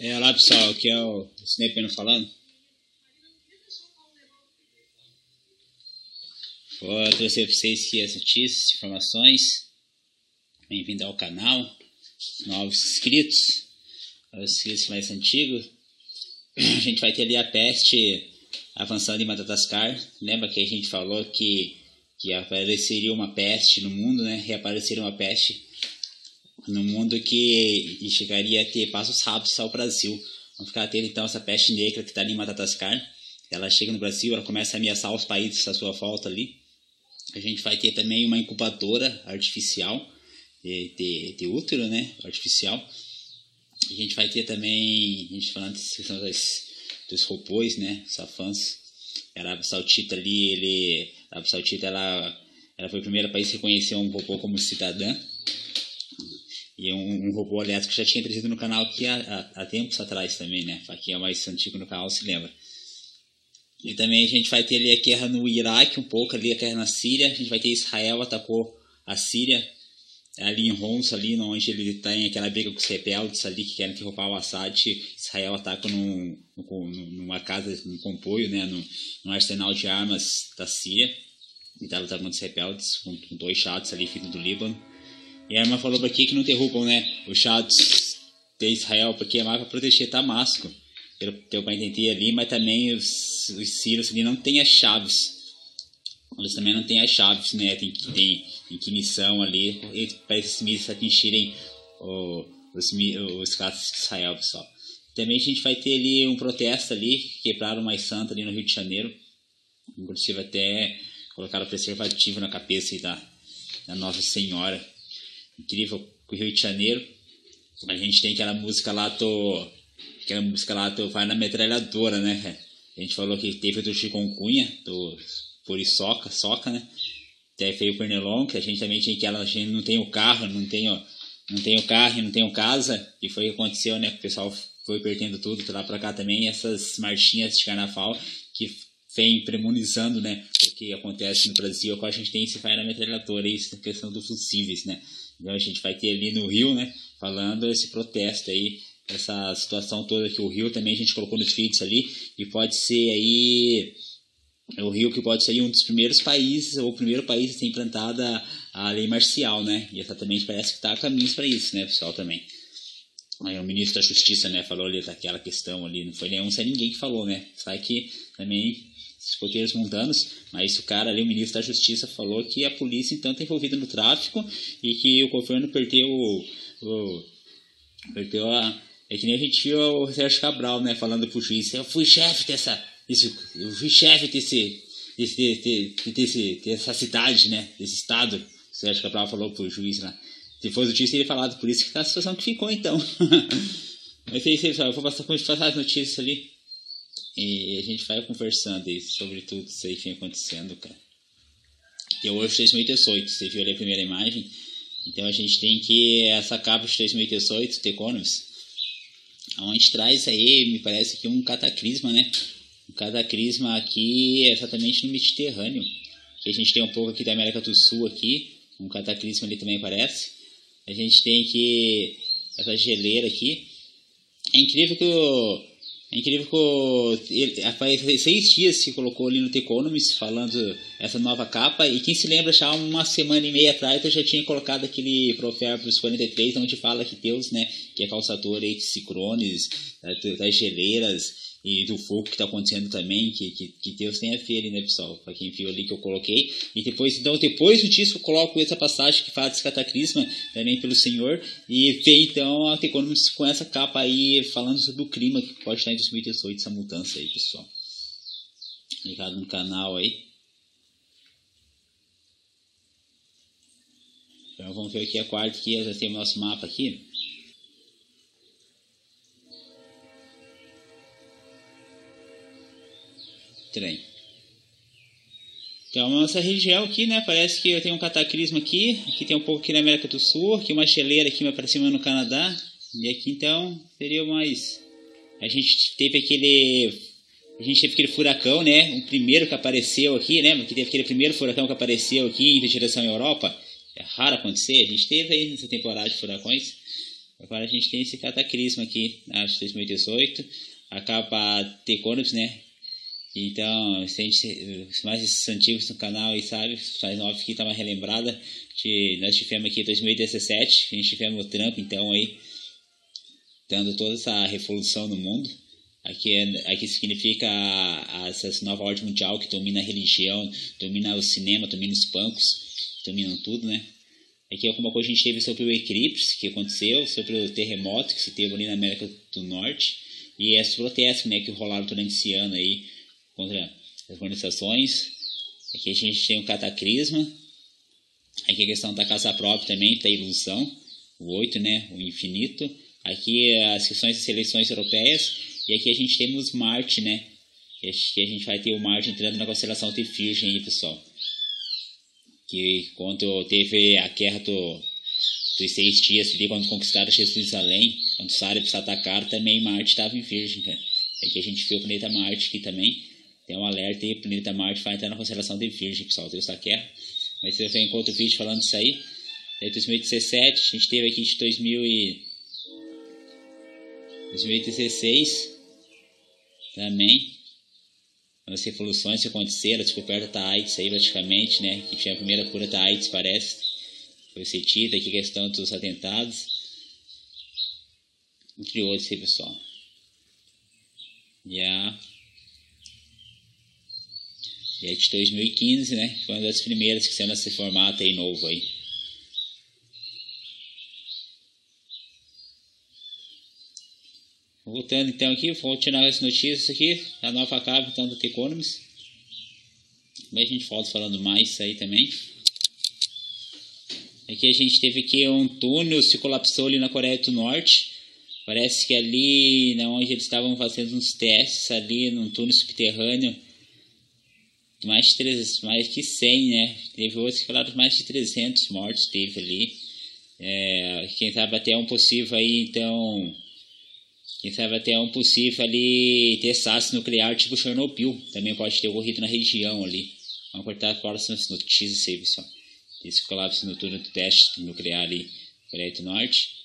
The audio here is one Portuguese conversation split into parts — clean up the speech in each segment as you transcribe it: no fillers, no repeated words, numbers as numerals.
Olá pessoal, aqui é o Snapeno falando. Vou trazer para vocês aqui as notícias, informações. Bem-vindo ao canal. Novos inscritos, os inscritos mais antigos. A gente vai ter ali a peste avançando em Madagascar. Lembra que a gente falou que apareceria uma peste no mundo, né? Reapareceria uma peste no mundo que chegaria a ter passos rápidos ao Brasil. Vamos ficar atento então a essa peste negra que está ali em Madagascar. Ela chega no Brasil, ela começa a ameaçar os países à sua volta ali. A gente vai ter também uma incubadora artificial de útero, né? Artificial. A gente vai ter também, a gente falando dos robôs, né? Os avanços. A Arábia Saudita ali, a Arábia Saudita ela foi o primeiro país que reconheceu um robô como cidadã. E um robô, aliás, que já tinha trazido no canal aqui há tempos atrás também, né? Aqui é o mais antigo no canal, se lembra. E também a gente vai ter ali a guerra no Iraque, um pouco ali a guerra na Síria. A gente vai ter Israel atacou a Síria, ali em Homs, ali onde ele tem aquela briga com os rebeldes ali que querem derrubar o Assad. Israel ataca numa casa, num comboio, né? Num arsenal de armas da Síria. E tá lutando contra os rebeldes, com 2 jatos ali vindo do Líbano. E a irmã falou para aqui que não derrubam, né, os jatos de Israel, porque é mais para proteger Damasco, pelo que eu entendi ali, mas também os sírios ali não têm as chaves. Eles também não têm as chaves, né, tem que missão ali, para esses mísseis atingirem os casos de Israel, pessoal. Também a gente vai ter ali um protesto ali, quebraram mais santa ali no Rio de Janeiro, inclusive até colocaram preservativo na cabeça da Nossa Senhora. Incrível com o Rio de Janeiro. A gente tem aquela música lá vai na metralhadora, né? A gente falou que teve do Chikungunya, do Soca, né? Até veio o Pernilongo, que a gente também tinha a gente não tem o carro, não tem o carro e não tem o casa, e foi o que aconteceu, né? O pessoal foi perdendo tudo, lá pra cá também, essas marchinhas de carnaval que vem premonizando, né? O que acontece no Brasil, agora a gente tem esse vai na metralhadora, isso, a questão dos fusíveis, né? Então a gente vai ter ali no Rio, né, falando esse protesto aí, essa situação toda que o Rio também a gente colocou nos vídeos ali, e pode ser aí, o Rio que pode ser um dos primeiros países, ou o primeiro país a ser implantada a lei marcial, né, e exatamente parece que está a caminhos para isso, né, pessoal, também. Aí o ministro da Justiça, né, falou ali daquela questão ali, não foi nenhum, sem ninguém que falou, né, sai que também os poderes mundanos, mas o cara ali, o ministro da Justiça, falou que a polícia então está envolvida no tráfico e que o governo perdeu é que nem a gente viu o Sérgio Cabral, né, falando pro juiz, eu fui chefe dessa cidade, né, desse estado. O Sérgio Cabral falou pro juiz lá. Se fosse o juiz, teria falado, por isso que tá a situação que ficou então. Mas é isso aí, pessoal, eu vou passar as notícias ali. E a gente vai conversando aí sobre tudo isso aí que vem acontecendo, cara. E hoje 2018, você viu ali a primeira imagem. Então a gente tem que essa capa de 2018, The Economist, onde traz aí, me parece que um cataclisma, né? Um cataclisma aqui exatamente no Mediterrâneo. Que a gente tem um pouco aqui da América do Sul aqui, um cataclisma ali também parece. A gente tem aqui essa geleira aqui. É incrível que faz 6 dias que colocou ali no The Economist falando essa nova capa, e quem se lembra já uma semana e meia atrás eu já tinha colocado aquele Provérbios 43, onde fala que Deus, né, que é causador aí de ciclones, das geleiras e do fogo que está acontecendo também, que Deus tem a ver ali, né, pessoal, para quem viu ali que eu coloquei. E depois disso eu coloco essa passagem que fala desse cataclisma também pelo Senhor, e vem então a The Economist com essa capa aí falando sobre o clima que pode estar em 2018, essa mudança aí, pessoal. Ligado no canal aí. Então vamos ver aqui a quarta, que já tem o nosso mapa aqui. Trem. Então, a nossa região aqui, né, parece que eu tenho um cataclisma aqui tem um pouco aqui na América do Sul, aqui uma geleira aqui para cima no Canadá, e aqui então seria mais, a gente teve aquele furacão, né, o primeiro que apareceu aqui, lembra que teve aquele primeiro furacão que apareceu aqui em direção à Europa? É raro acontecer, a gente teve aí nessa temporada de furacões, Agora a gente tem esse cataclisma aqui, acho, 2018, acaba The Economist, né? Então, os mais antigos do canal aí, sabe, os mais novos aqui, tá uma relembrada. Nós tivemos aqui em 2017, a gente tivemos o Trump, então, aí, dando toda essa revolução no mundo. Aqui significa essa nova ordem mundial que domina a religião, domina o cinema, domina os bancos, dominam tudo, né? Aqui alguma coisa a gente teve sobre o eclipse que aconteceu, sobre o terremoto que se teve ali na América do Norte e esses protestos, né, que rolaram durante esse ano aí contra as organizações. Aqui a gente tem o cataclisma. Aqui a questão da casa própria também, da ilusão, o 8, né, o infinito. Aqui as questões das eleições europeias. E aqui a gente temos Marte, né, que a gente vai ter o Marte entrando na constelação de Virgem aí, pessoal. Que quando teve a guerra dos 6 dias ali, quando conquistaram Jerusalém, quando os árabes atacaram, também Marte estava em Virgem, cara. Aqui a gente vê o planeta Marte aqui também. Tem um alerta aí, o planeta Marte vai entrar na constelação de Virgem, pessoal. Deus da guerra. Mas eu venho com outro vídeo falando disso aí. Em 2017, a gente teve aqui de 2016 também. As revoluções que aconteceram, a descoberta da AIDS aí praticamente, né? Que tinha a primeira cura da AIDS, parece. Foi cedida aqui a questão dos atentados. Entre outros aí, pessoal. E a de 2015, né? Foi uma das primeiras que saiu nesse formato aí novo aí. Voltando então aqui, vou tirar as notícias aqui. A nova acaba então do The Economist. Mas a gente volta falando mais isso aí também. Aqui a gente teve aqui um túnel, se colapsou ali na Coreia do Norte. Parece que ali, onde eles estavam fazendo uns testes, ali num túnel subterrâneo, mais que 100, né? Teve outros que falaram mais de 300 mortos teve ali. Quem sabe até um possível aí, então... Quem sabe até um possível ali desastre nuclear tipo Chernobyl. Também pode ter ocorrido na região ali. Vamos cortar fora as notícias aí, pessoal. Esse colapso no túnel do teste nuclear ali, Coreia do Norte.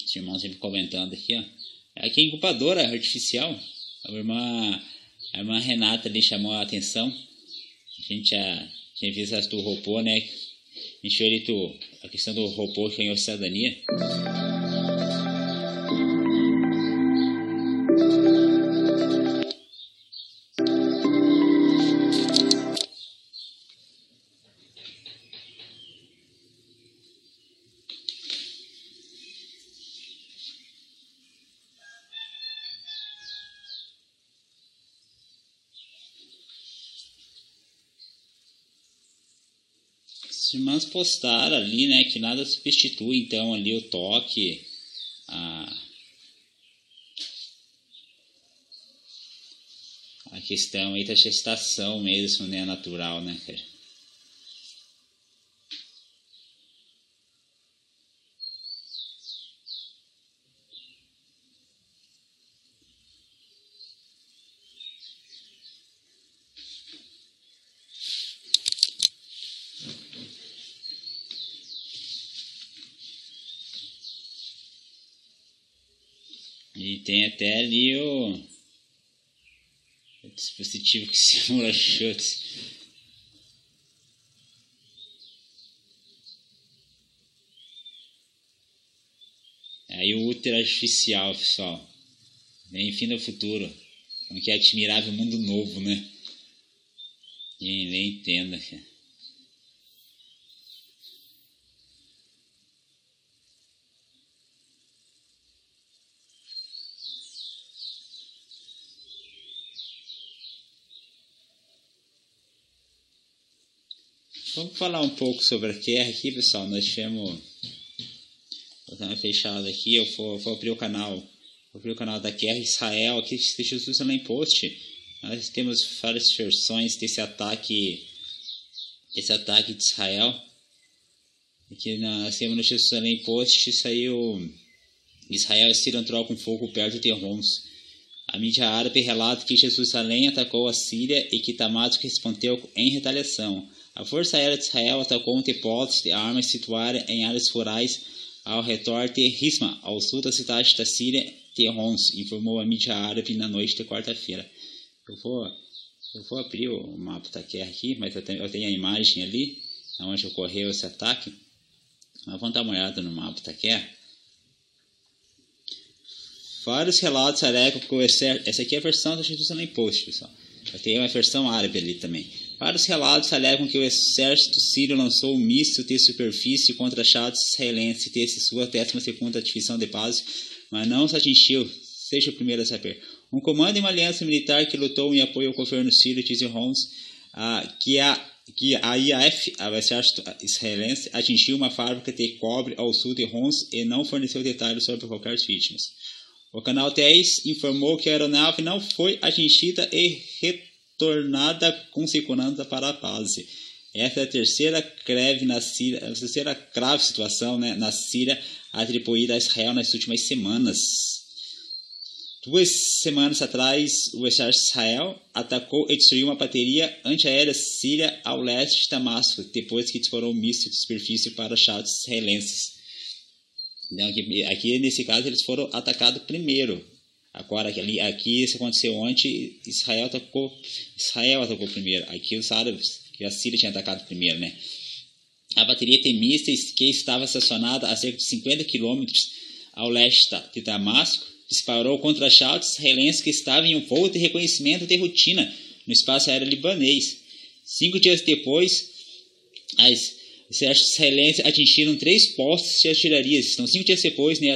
Os irmãos sempre comentando aqui, ó. Aqui é incubadora artificial. A irmã Renata ali chamou a atenção. A gente já tinha visto as do robô, né? A gente viu a questão do robô que ganhou cidadania. Os irmãos postaram ali, né, que nada substitui então ali o toque, a questão aí da gestação mesmo, né, natural, né, cara. E tem até ali o dispositivo que simula chutes. Aí o útero artificial, pessoal. Bem-vindo ao futuro. Como que é admirável mundo novo, né? Nem entenda, cara. Vamos falar um pouco sobre a guerra aqui, pessoal. Nós tivemos... Vou dar uma fechada aqui. Eu vou abrir o canal. Vou abrir o canal da guerra Israel. Aqui está Jerusalém Post. Nós temos várias versões desse ataque de Israel. Aqui nós temos no Jerusalém Post. Saiu... Israel e Síria entrou com fogo perto de Homs. A mídia árabe relata que Jerusalém atacou a Síria e que Damasco respondeu em retaliação. A Força Aérea de Israel atacou um depósito de armas situado em áreas rurais ao redor de Hizma, ao sul da cidade da Síria de Homs, informou a mídia árabe na noite de quarta-feira. Eu vou abrir o mapa da guerra aqui, mas eu tenho a imagem ali, onde ocorreu esse ataque. Mas vamos dar uma olhada no mapa da guerra. Vários relatos alegam que o exército... Essa aqui é a versão da Jerusalém Post, pessoal. Eu tenho uma versão árabe ali também. Vários relatos alegam que o exército sírio lançou um míssil de superfície contra jatos israelenses desde sua 12ª divisão de base, mas não os atingiu. Seja o primeiro a saber. Um comando em uma aliança militar que lutou em apoio ao governo sírio disse Homs que a IAF, o exército israelense, atingiu uma fábrica de cobre ao sul de Homs e não forneceu detalhes sobre qualquer vítimas. O canal 10 informou que a aeronave não foi atingida e retornada com segurança para a base. Essa é a terceira grave situação, né, na Síria atribuída a Israel nas últimas semanas. 2 semanas atrás, o exército de Israel atacou e destruiu uma bateria antiaérea síria ao leste de Damasco, depois que disparou um míssil de superfície para jatos israelenses. Então, aqui, nesse caso, eles foram atacados primeiro. Agora, aqui isso aconteceu ontem, Israel atacou primeiro. Aqui os árabes, que a Síria tinha atacado primeiro, né? A bateria de mísseis, que estava estacionada a cerca de 50 quilômetros ao leste de Damasco, disparou contra jatos israelenses que estavam em um voo de reconhecimento de rotina no espaço aéreo libanês. 5 dias depois, os exércitos israelenses atingiram 3 postos de artilharias. Então, 5 dias depois, né,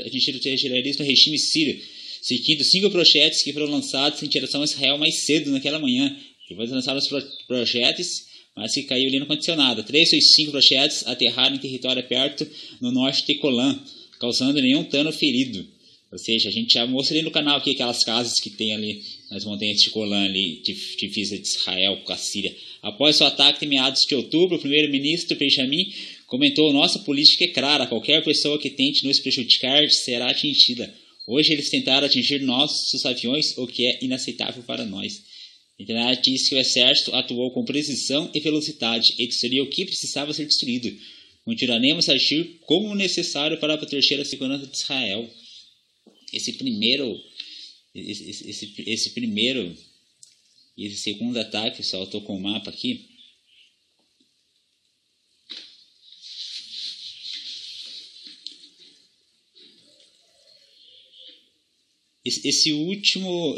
atingiram artilharias no regime sírio, seguindo 5 projéteis que foram lançados em direção a Israel mais cedo naquela manhã. Depois lançaram os projéteis, mas que caiu ali no condicionado. 3 dos 5 projéteis aterraram em território perto no norte de Golã, causando nenhum dano ferido. Ou seja, a gente já mostrou ali no canal aqui aquelas casas que tem ali nas montanhas de Golã, ali, divisa de Israel com a Síria. Após o ataque em meados de outubro, o primeiro-ministro Benjamin comentou: nossa política é clara, qualquer pessoa que tente nos prejudicar será atingida. Hoje eles tentaram atingir nossos aviões, o que é inaceitável para nós. A internet disse que o exército atuou com precisão e velocidade e destruiu o que precisava ser destruído. Continuaremos a agir como necessário para proteger a segurança de Israel. Esse segundo ataque, pessoal, eu estou com o mapa aqui. Esse último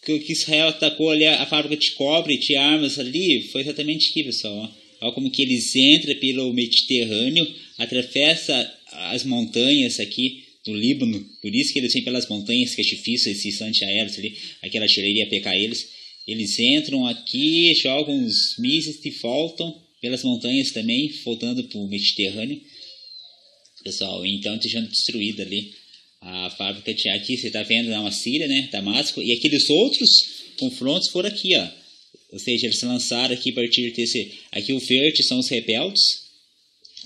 que Israel atacou ali a fábrica de cobre, de armas ali, foi exatamente aqui, pessoal. Olha como que eles entram pelo Mediterrâneo, atravessam as montanhas aqui do Líbano, por isso que eles vêm pelas montanhas, que é difícil esses antiaéreos ali, aquela artilharia pegar eles. Eles entram aqui, jogam uns mísseis e voltam pelas montanhas também, voltando para o Mediterrâneo. Pessoal, então deixando destruída ali a fábrica de... Aqui você está vendo na Síria, né, Damasco, e aqueles outros confrontos foram aqui, ó. Ou seja, eles lançaram aqui a partir desse... Aqui o verde são os rebeldes.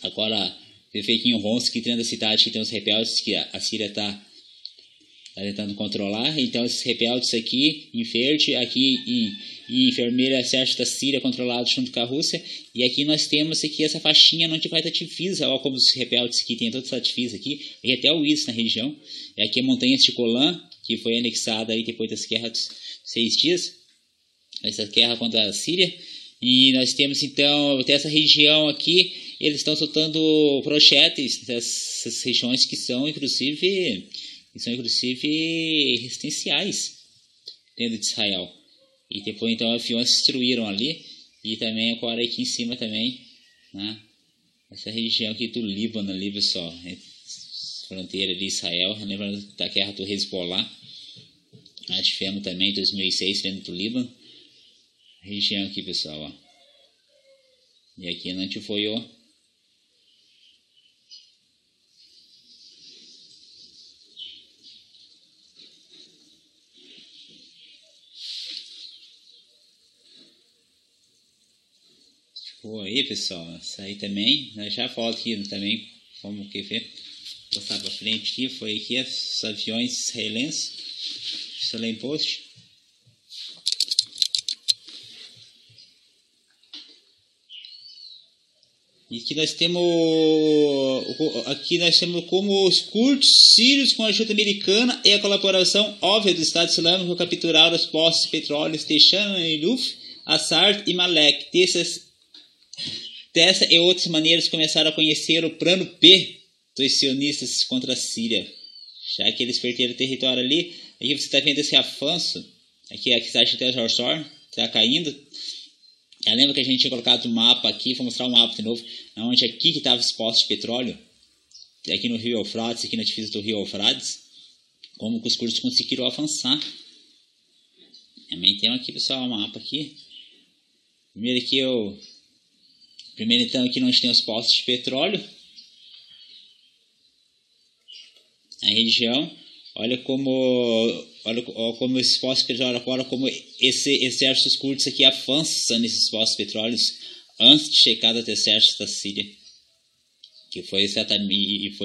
Agora... Você vê aqui em Homs, que dentro da cidade que tem os rebeldes que a Síria está tentando controlar. Então, esses rebeldes aqui em verde, aqui em vermelho, o exército da Síria controlado junto com a Rússia. E aqui nós temos aqui essa faixinha onde vai estar divisa. Olha como os rebeldes aqui tem toda essa divisa aqui. E até o IS na região. E aqui a montanha de Golã, que foi anexada aí depois das guerras dos 6 dias. Essa guerra contra a Síria. E nós temos então dessa região aqui, eles estão soltando projéteis dessas regiões que são inclusive residenciais dentro de Israel. E depois então aviões destruíram ali, e também agora aqui em cima também, né, essa região aqui do Líbano ali, pessoal, fronteira de Israel, lembrando da guerra do Hezbollah, nós tivemos também em 2006 dentro do Líbano. Região aqui, pessoal, ó. E aqui a gente foi, ó. Ficou aí, pessoal. Isso aí também. Nós já volto aqui também. Vamos que ver. Vou passar para frente aqui. Foi aqui os aviões israelenses. Jerusalém Post. E aqui nós temos como os curdos sírios, com a ajuda americana e a colaboração óbvia do Estado Islâmico, capturaram os postos de petróleo de Shaniluf, Assad e Malek. Dessa e outras maneiras começaram a conhecer o plano B dos sionistas contra a Síria, já que eles perderam o território ali. Aqui você está vendo esse avanço, aqui a cidade de Tel Jor está caindo. Eu lembro que a gente tinha colocado o mapa aqui, vou mostrar o mapa de novo, onde aqui que estava os postos de petróleo, aqui no Rio Eufrates, aqui na divisa do Rio Eufrates, como que os curdos conseguiram avançar. Também tem aqui, pessoal, o mapa aqui. Primeiro então aqui nós temos os postos de petróleo, a região. Olha como esses postos de petróleo agora, como esse exército curdos aqui avança nesses postos de petróleo antes de chegar até o exército da Síria, que foi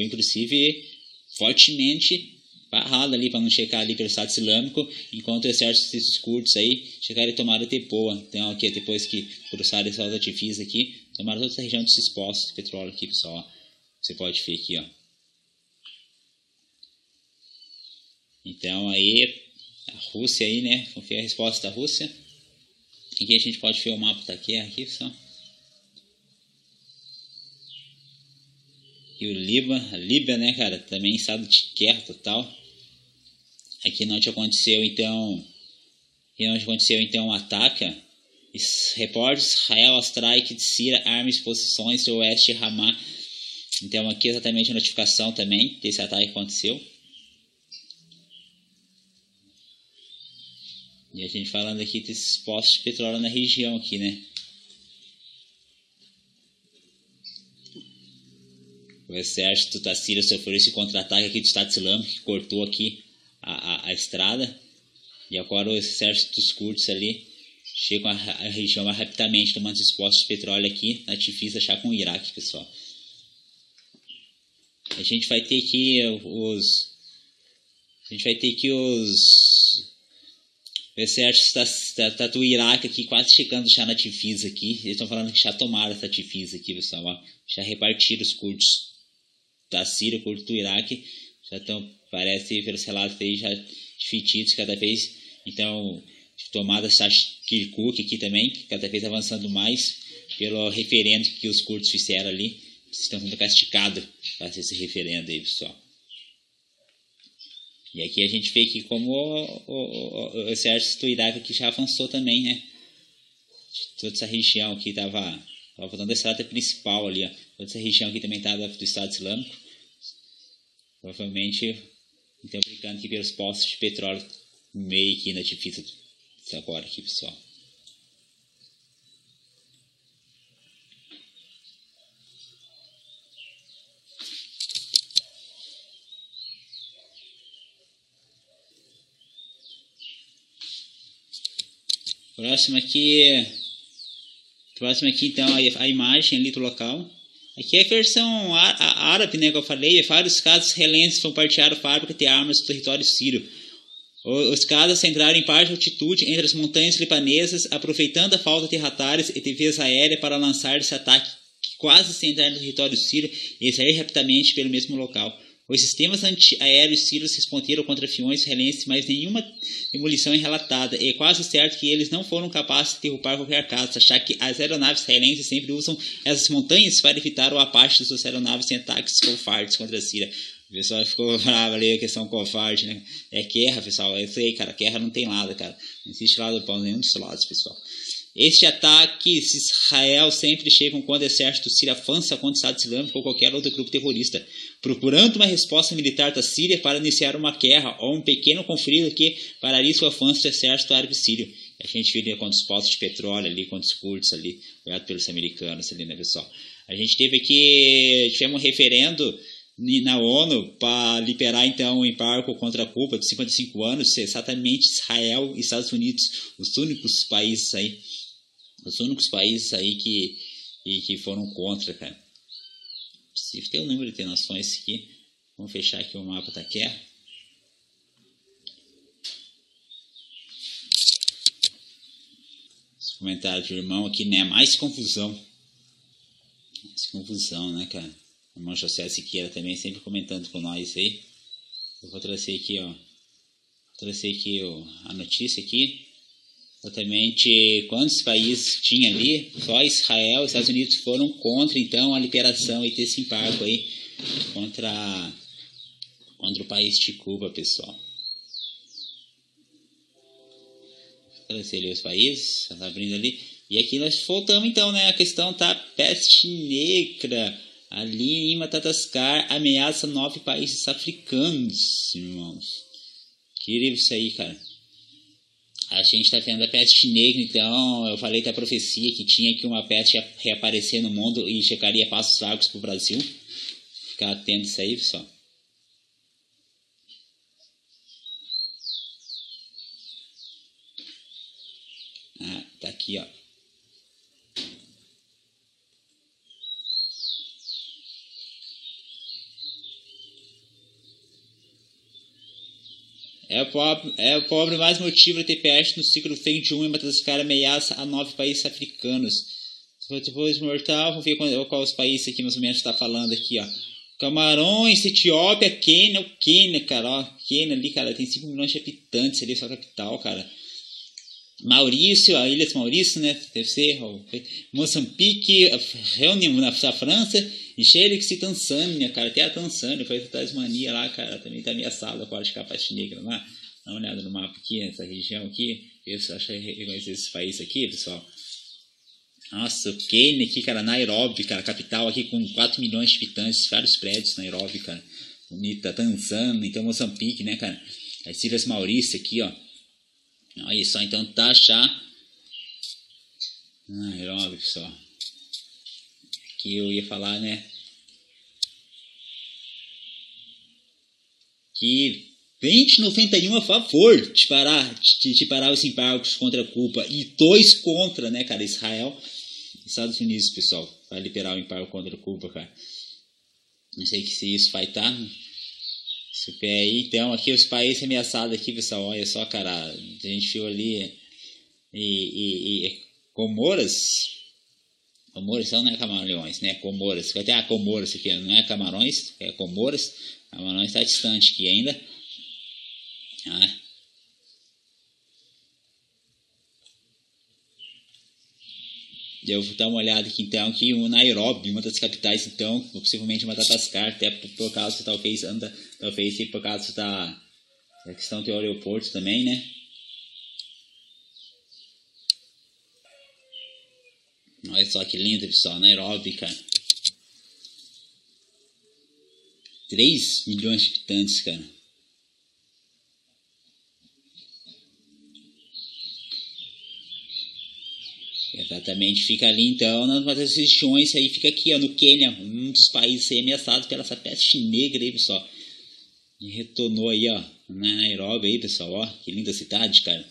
inclusive fortemente barrado ali para não chegar ali pelo Estado Islâmico, enquanto o exército desses curdos aí chegaram e tomaram Tepoa. Então aqui depois que cruzaram essa outra divisa aqui, tomaram toda essa região desses postos de petróleo aqui, pessoal. Você pode ver aqui, ó. Então aí a Rússia aí, né? Vamos ver a resposta da Rússia. Aqui a gente pode ver o mapa da guerra aqui, pessoal. E o Líbano, a Líbia, né, cara, também estado de guerra total. Aqui onde aconteceu então o ataque. Repórter Israel Strike de Síria arma exposições do oeste de Ramá. Então aqui exatamente a notificação também desse ataque que aconteceu. E a gente falando aqui desses postos de petróleo na região aqui, né? O exército da Síria sofreu esse contra-ataque aqui do Estado Islâmico, que cortou aqui a estrada. E agora o exército dos curdos ali chegam à região mais rapidamente, tomando esses postos de petróleo aqui na divisa já com o Iraque, pessoal. A gente vai ter aqui o exército do Iraque aqui quase chegando já na divisa aqui. Eles estão falando que já tomaram essa divisa aqui, pessoal. Ó. Já repartiram os curdos da Síria, curdos do Iraque. Já estão, parece, pelos relatos aí, já divididos cada vez. Então, tomada essa Kirkuk aqui também, cada vez avançando mais pelo referendo que os curdos fizeram ali. Estão sendo castigados para esse referendo aí, pessoal. E aqui a gente vê que como o exército do Iraque aqui já avançou também, né? Toda essa região aqui estava faltando a estrada principal ali, ó. Toda essa região aqui também estava do Estado Islâmico. Provavelmente, então, brincando aqui pelos postos de petróleo no meio aqui na divisa agora aqui, pessoal. Próximo aqui então a imagem ali do local. Aqui é a versão árabe, né, que eu falei. Vários casos israelenses bombardearam fábricas de armas no território sírio. Os casos centraram em baixa altitude entre as montanhas libanesas, aproveitando a falta de radares e defesa aérea para lançar esse ataque que quase sem entrar no território sírio e sair rapidamente pelo mesmo local. Os sistemas antiaéreos sírios responderam contra aviões israelenses, mas nenhuma demolição é relatada. É quase certo que eles não foram capazes de derrubar qualquer casa, já que as aeronaves israelenses sempre usam essas montanhas para evitar o abate das aeronaves em ataques covardes contra a Síria. O pessoal ficou bravo ali, a questão covarde, né? É guerra, pessoal. Eu sei, cara, guerra não tem lado, cara. Não existe lado bom nenhum dos lados, pessoal. Este ataque, Israel sempre chega quando o exército sírio avança contra o Estado Islâmico ou qualquer outro grupo terrorista, procurando uma resposta militar da Síria para iniciar uma guerra ou um pequeno conflito que pararia o avanço do exército árabe sírio. A gente viria contra os postos de petróleo ali, contra os curdos ali, apoiado pelos americanos ali, né, pessoal? A gente tivemos um referendo na ONU para liberar então o embargo contra Cuba de 55 anos, exatamente Israel e Estados Unidos, os únicos países aí que foram contra, cara. Se tem o número de nações aqui, vamos fechar aqui o mapa da guerra. Os comentários do irmão aqui, né? Mais confusão. Confusão, né, cara? O irmão José Siqueira também sempre comentando com nós aí. Eu vou trazer aqui, ó. A notícia aqui. Exatamente quantos países tinha ali. Só Israel e Estados Unidos foram contra, então, a liberação e desse embargo aí contra o país de Cuba, pessoal. Vou trazer ali os países. Tá abrindo ali. E aqui nós voltamos então, né? A questão tá peste negra ali em Madagascar ameaça 9 países africanos, irmãos. Que livro isso aí, cara. A gente tá vendo a peste negra, então eu falei da profecia que tinha que uma peste ia reaparecer no mundo e chegaria a passos largos pro Brasil. Ficar atento a isso aí, pessoal. Ah, tá aqui, ó. É o pobre mais motivo de ter peste no ciclo XXI em Madagascar ameaça a 9 países africanos. Depois mortal, vamos ver qual os países aqui mais ou menos está falando aqui, ó. Camarões, Etiópia, Quênia, cara, ó. Quênia ali, cara, tem 5 milhões de habitantes ali, sua capital, cara. Maurício, a Ilha de Maurício, né? Deve ser. Moçambique, Reunião na França. E Xerix e Tanzânia, cara. Até a Tanzânia, foi a Tasmania lá, cara. Também tá ameaçada com a peste negra lá. Dá uma olhada no mapa aqui, nessa região aqui. Eu acho que reconhecer esse país aqui, pessoal. Nossa, o Quênia aqui, cara. Nairobi, cara. Capital aqui com 4 milhões de habitantes. Vários prédios, Nairobi, cara. Bonita. Tanzânia, então Moçambique, né, cara. As Ilhas Maurício aqui, ó. Olha só, então tá já. Nairobi, pessoal. Que eu ia falar, né? Que 2091 a favor de parar os embargos contra Cuba e 2 contra, né, cara? Israel e Estados Unidos, pessoal, para liberar o embargo contra Cuba, cara. Não sei se isso vai estar. Super aí. Então, aqui os países ameaçados aqui, pessoal. Olha só, cara. A gente viu ali. Comoras. Comoras não é Camarões, né? Comoras. Vai ter Comoras aqui, não é Camarões, é Comoras. Camarões está distante aqui ainda. Eu vou dar uma olhada aqui então, que o Nairobi, uma das capitais, então, possivelmente Madagascar, até por causa, talvez por causa da questão do aeroporto também, né? Olha só que lindo, pessoal, Nairobi, cara. 3 milhões de habitantes, cara. Exatamente, fica ali então, nas regiões aí, fica aqui, ó, no Quênia, um dos países aí ameaçados pela essa peste negra aí, pessoal. E retornou aí, ó, na Nairobi aí, pessoal, ó, que linda cidade, cara.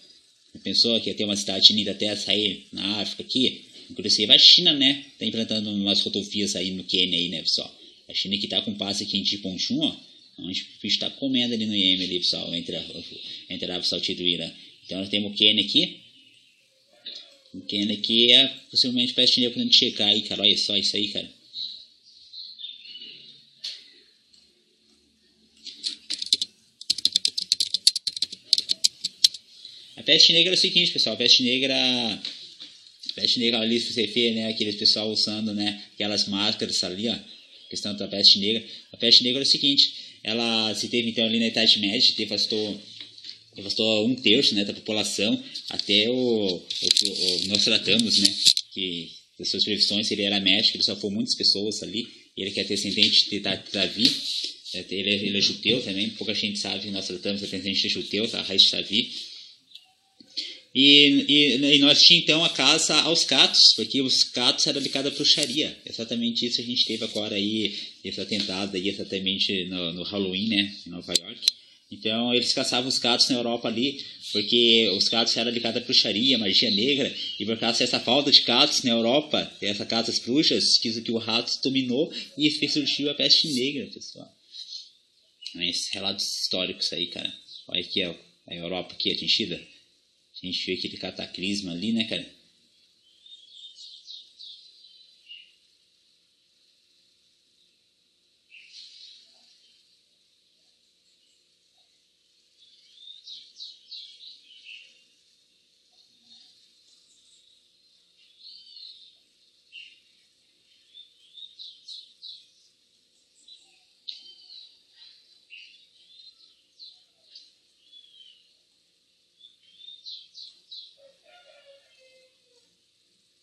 Pensou que ia ter uma cidade linda até sair na África aqui? Inclusive a China, né, tá implantando umas rodovias aí no Quênia aí, né, pessoal. A China que tá com passe aqui em Jiponchum, ó, onde o bicho tá comendo ali no Iêmen ali, pessoal, entre a Arábia Saudita e o Irã. Então nós temos o Quênia aqui. O Quênia aqui é possivelmente peste negra quando chegar aí, cara. Olha só isso aí, cara. A peste negra é o seguinte, pessoal. A peste negra ali, se você vê, né, aqueles pessoal usando, né, aquelas máscaras ali, ó. Questão da peste negra. A peste negra é o seguinte. Ela se teve então ali na Idade Média, devastou 1/3, né, da população, até o Nostradamus, né, que das suas previsões, ele era médico, ele salvou muitas pessoas ali, ele que é descendente de Davi, ele é judeu também, pouca gente sabe que Nostradamus é descendente de judeu, a raiz de Davi. E nós tínhamos então a caça aos gatos, porque os gatos eram ligados à bruxaria. Exatamente isso a gente teve agora aí, esse atentado aí exatamente no Halloween, né, em Nova York. Então eles caçavam os gatos na Europa ali, porque os gatos eram ligados à bruxaria, magia negra, e por causa dessa falta de gatos na Europa, essa caça às bruxas, que o rato dominou e surgiu a peste negra, pessoal. Esses relatos históricos aí, cara. Olha aqui a Europa aqui atingida. A gente vê aquele cataclisma ali, né, cara?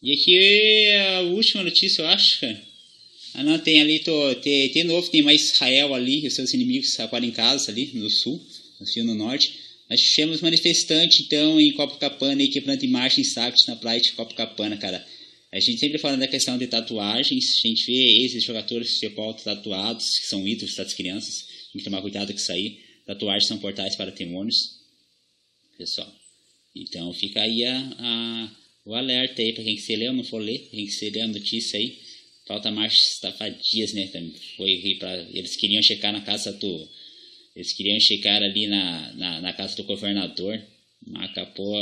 E aqui é a última notícia, eu acho, cara. Ah, não, tem ali, tem novo, tem mais Israel ali, os seus inimigos agora em casa ali, no sul, no norte. Nós tivemos manifestante, então, em Copacabana, aí, quebrando imagens sacras na praia de Copacabana, cara. A gente sempre fala da questão de tatuagens, a gente vê esses jogadores de futebol tatuados, que são ídolos das crianças, tem que tomar cuidado com isso aí. Tatuagens são portais para demônios, pessoal. Então fica aí o alerta aí para quem que se leu, não for ler, quem que se leu a notícia aí. Falta mais safadias, né? Eles queriam checar na casa eles queriam checar ali na casa do governador, acabou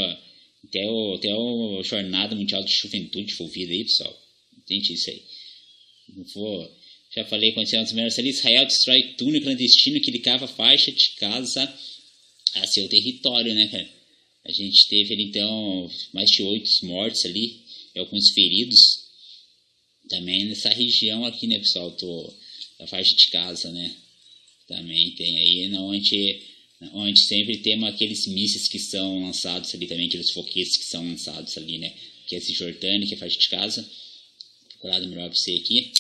até o Jornada Mundial de Juventude envolvida aí, pessoal. Entende isso aí? Não vou... Já falei, aconteceu nos primeiros ali, Israel destrói túnel clandestino que ligava faixa de casa a seu território, né, cara? A gente teve ali, então, mais de 8 mortos ali, e alguns feridos também nessa região aqui, né, pessoal, da faixa de casa, né? Também tem aí, onde sempre tem aqueles mísseis que são lançados ali também, aqueles foguetes que são lançados ali, né? Que é esse Jordânia, que é a faixa de casa. Vou procurar melhor pra você aqui.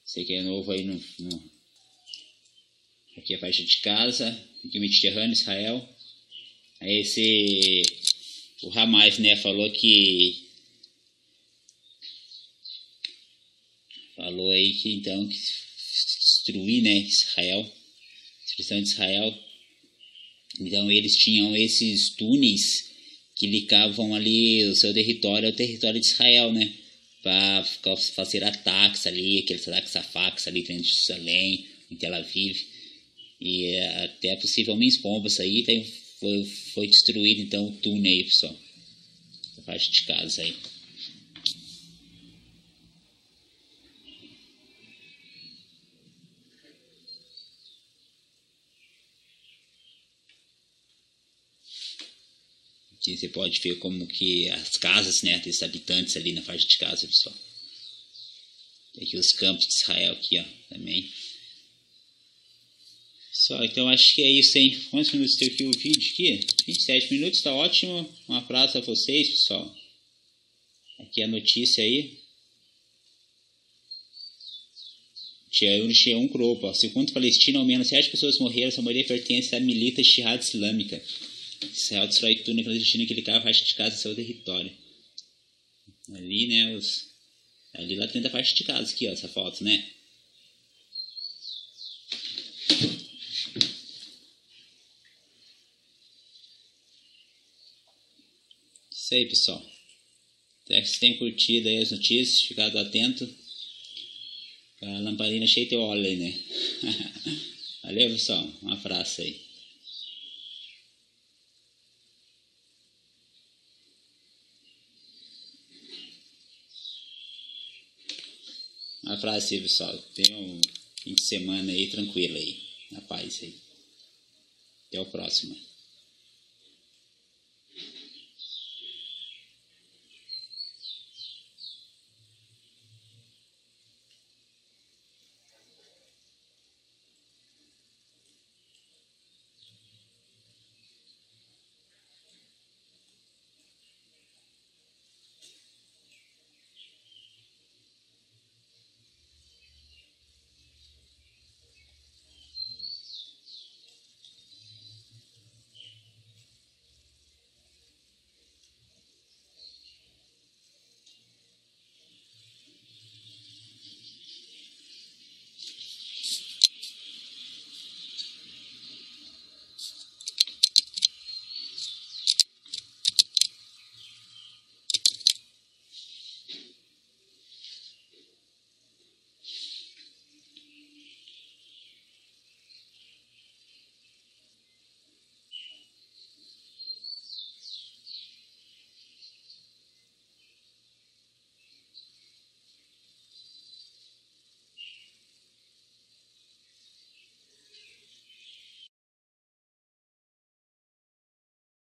Você que é novo aí aqui é a faixa de casa, aqui o Mediterrâneo, Israel. Aí o Hamas, né, falou aí que então que destruir, né, Israel, destruição de Israel. Então eles tinham esses túneis que ligavam ali o seu território ao território de Israel, né? Para fazer ataques ali, aqueles ataques a fax ali dentro de Jerusalém, em Tel Aviv, e até possivelmente bombas aí, então foi destruído então o túnel aí, pessoal, a faixa de casa aí. Aqui você pode ver como que as casas, né, desses habitantes ali na faixa de casa, pessoal. Aqui os campos de Israel aqui, ó, também. Pessoal, então acho que é isso, hein? Quantos minutos tem aqui o vídeo aqui? 27 minutos, tá ótimo. Um abraço a vocês, pessoal. Aqui a notícia aí. G1 Globo, segundo Palestina, ao menos 7 pessoas morreram, essa maioria pertence à milícia Jihad Islâmica. Israel destrói túnel clandestino que ligava a faixa de casa ao seu território. Ali, né, ali lá dentro da faixa de casa, aqui, ó, essa foto, né? Isso aí, pessoal. Espero que vocês tenham curtido aí as notícias, ficado atento. A lamparina cheia de óleo aí, né? Valeu, pessoal. Um abraço aí. Um abraço aí, pessoal. Tenham um fim de semana aí tranquilo aí. Na paz aí. Até o próximo.